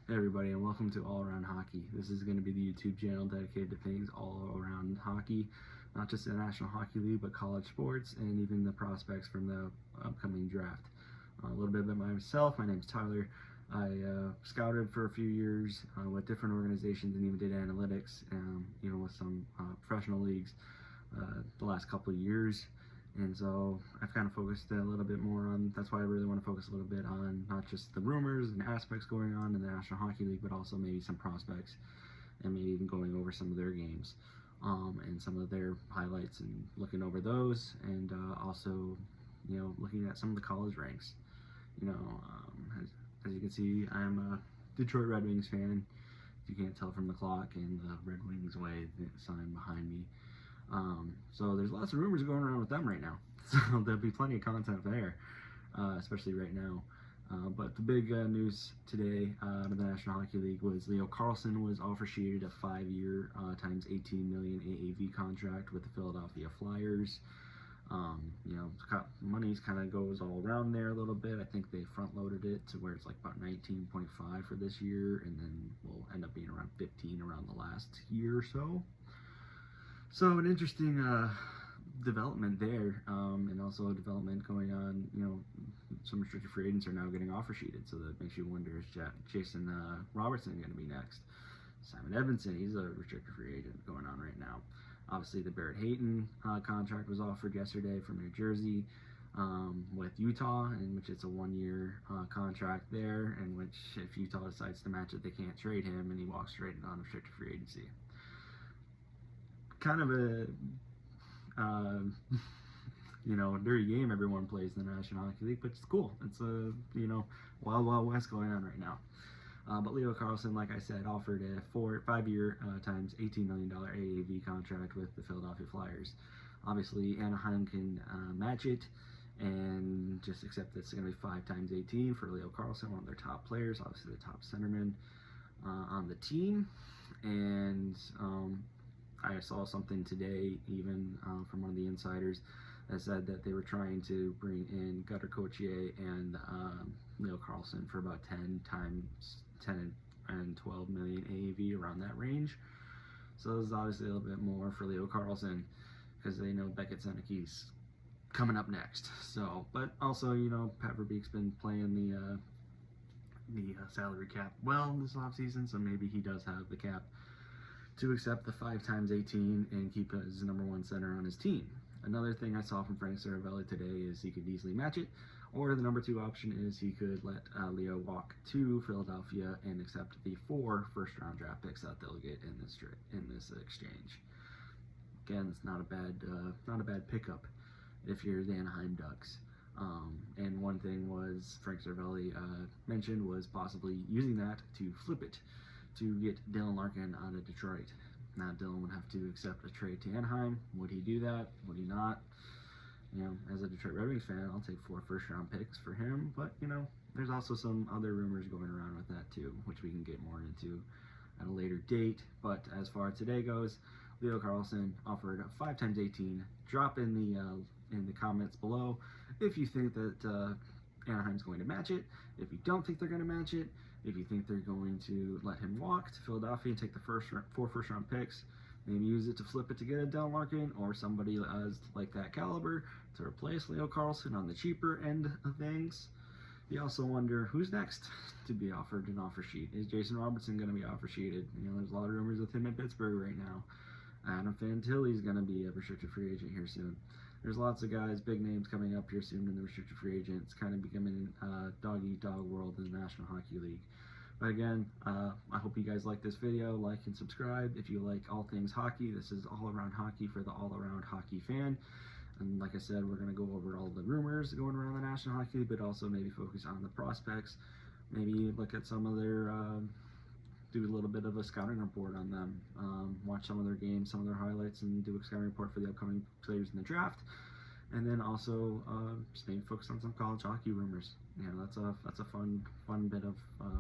Hey everybody, and welcome to All Around Hockey. This is going to be the YouTube channel dedicated to things all around hockey, not just the National Hockey League, but college sports and even the prospects from the upcoming draft. A little bit about myself. My name is Tyler. I scouted for a few years with different organizations and even did analytics, with some professional leagues the last couple of years. And so I've kind of focused a little bit more on, that's why I really want to focus a little bit on not just the rumors and aspects going on in the National Hockey League, but also maybe some prospects and maybe even going over some of their games and some of their highlights and looking over those, and also, looking at some of the college ranks. As you can see, I'm a Detroit Red Wings fan. If you can't tell from the clock and the Red Wings way sign behind me. So there's lots of rumors going around with them right now. So there'll be plenty of content there, especially right now. But the big news today out of the National Hockey League was Leo Carlsson was offer sheeted a 5-year times $18 million AAV contract with the Philadelphia Flyers. Money's kind of goes all around there a little bit. I think they front loaded it to where it's like about 19.5 for this year, and then will end up being around 15 around the last year or so. So an interesting development there, and also a development going on. Some restricted free agents are now getting offer sheeted, so that makes you wonder, is Jason Robertson going to be next? Simon Edmondson, he's a restricted free agent going on right now. Obviously, the Barrett Hayton contract was offered yesterday from New Jersey with Utah, in which it's a 1-year contract there, in which if Utah decides to match it, they can't trade him, and he walks straight on restricted free agency. Kind of a dirty game everyone plays in the National Hockey League, but it's cool. It's a wild west going on right now. But Leo Carlsson, like I said, offered a 5-year times $18 million AAV contract with the Philadelphia Flyers. Obviously, Anaheim can match it and just accept that it's going to be 5 times 18 for Leo Carlsson, one of their top players, obviously the top centerman on the team. And I saw something today, even from one of the insiders, that said that they were trying to bring in Gutter Cochier and Leo Carlsson for about 10 and 12 million AAV, around that range. So this is obviously a little bit more for Leo Carlsson, because they know Beckett Zeneke's coming up next. So, but also, Pat Verbeek's been playing the salary cap well this offseason, so maybe he does have the cap to accept the 5 times 18 and keep his number 1 center on his team. Another thing I saw from Frank Saravelli today is he could easily match it, or the number 2 option is he could let Leo walk to Philadelphia and accept the 4 first-round draft picks that they'll get in this exchange. Again, it's not a bad pickup if you're the Anaheim Ducks. And one thing was Frank Saravelli mentioned was possibly using that to flip it to get Dylan Larkin out of Detroit. Now Dylan would have to accept a trade to Anaheim. Would he do that? Would he not? As a Detroit Red Wings fan, I'll take 4 first-round picks for him. But there's also some other rumors going around with that too, which we can get more into at a later date. But as far as today goes, Leo Carlsson offered 5 times 18. Drop in the comments below if you think that Anaheim's going to match it. If you don't think they're going to match it, if you think they're going to let him walk to Philadelphia and take the 4 first-round picks, maybe use it to flip it to get a Dylan Larkin or somebody like that caliber to replace Leo Carlsson on the cheaper end of things. You also wonder who's next to be offered an offer sheet. Is Jason Robertson going to be offer sheeted? There's a lot of rumors with him in Pittsburgh right now. Adam Fantilli's going to be a restricted free agent here soon. There's lots of guys, big names coming up here soon in the restricted free agent. It's kind of becoming a dog-eat-dog world in the National Hockey League. But again, I hope you guys like this video. Like and subscribe if you like all things hockey. This is All Around Hockey for the all-around hockey fan. And like I said, we're going to go over all the rumors going around the National Hockey League, but also maybe focus on the prospects. Maybe look at some of their, do a little bit of a scouting report on them. Watch some of their games, some of their highlights, and do a scouting report for the upcoming players in the draft. And then also just maybe focus on some college hockey rumors. That's a fun bit of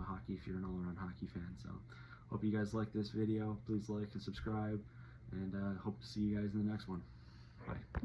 hockey if you're an all-around hockey fan. So hope you guys like this video. Please like and subscribe, and hope to see you guys in the next one. Bye.